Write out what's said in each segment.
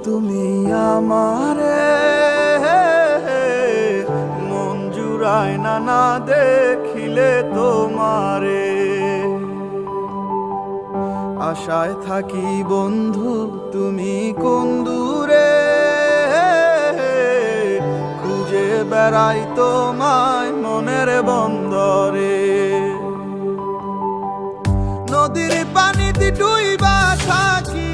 তুমি আমারে মন জুড়ায় না দেখিলে তোমারে। আশায় থাকি বন্ধু তুমি কোন দূরে, খুঁজে বেড়াই তোমায় মনের বন্দরে। নদীর পানিতে ডুইবা থাকি,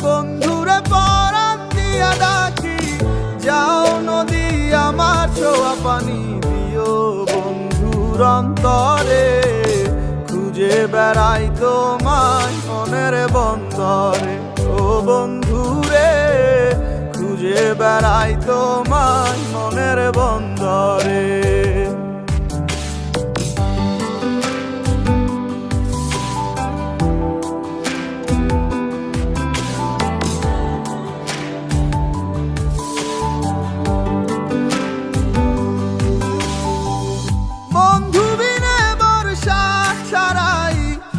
বন্ধুরে পরাণ দিয়া ডাকি। যাও নদী আমার ছোঁয়া পানি দিও বন্ধুর অন্তরে, খুঁজে বেড়াই তোমায় মনের বন্দরে। ও বন্ধুরে খুঁজে বেড়াই তোমায় মনের বন্দরে।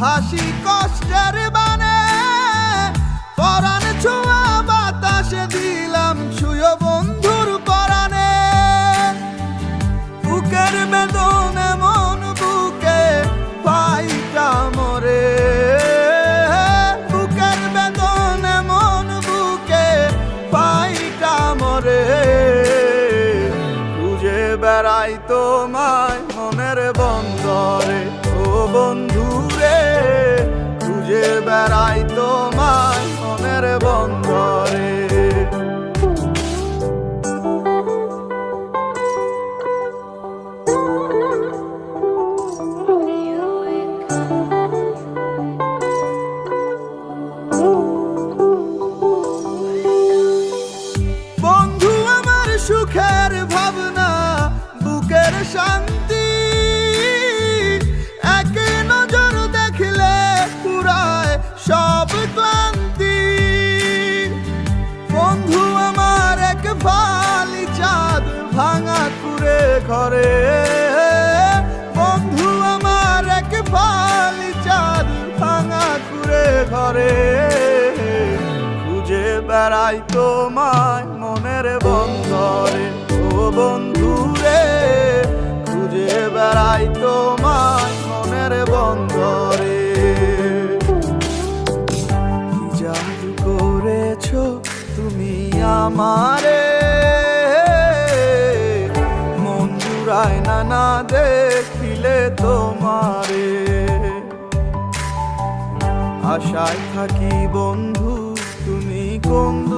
হাসি কষ্টের বানে পরাণ ছোঁয়া বাতাসে দিলাম ছুঁয়ো বন্ধুর পরাণে। বুকের বেদনে মন বুকে পাইটা মরে, বুকের বেদনে মন বুকে পাইটা মরে। খুঁজে বেড়াই তোমায় মনের বন্দরে। ও বন্ধু খুঁজে বেড়াই তোমায় মনের বন্দরে। বন্ধু আমার সুখের ভাবনা, বুকের শান্তি, সব ক্লান্তি। বন্ধু আমার এক ফালি চাঁদ ভাঙা কুড়ে ঘরে, বন্ধু আমার এক ফালি চাঁদ ভাঙা কুড়ে ঘরে। খুঁজে বেড়াই তোমায় মনের বন্দরে। ও বন্ধু রে খুঁজে বেড়াই তোমায় মনের বন্দরে। তুমি আমারে মন জুড়ায় না দেখিলে তোমারে। আশায় থাকি বন্ধু তুমি কোন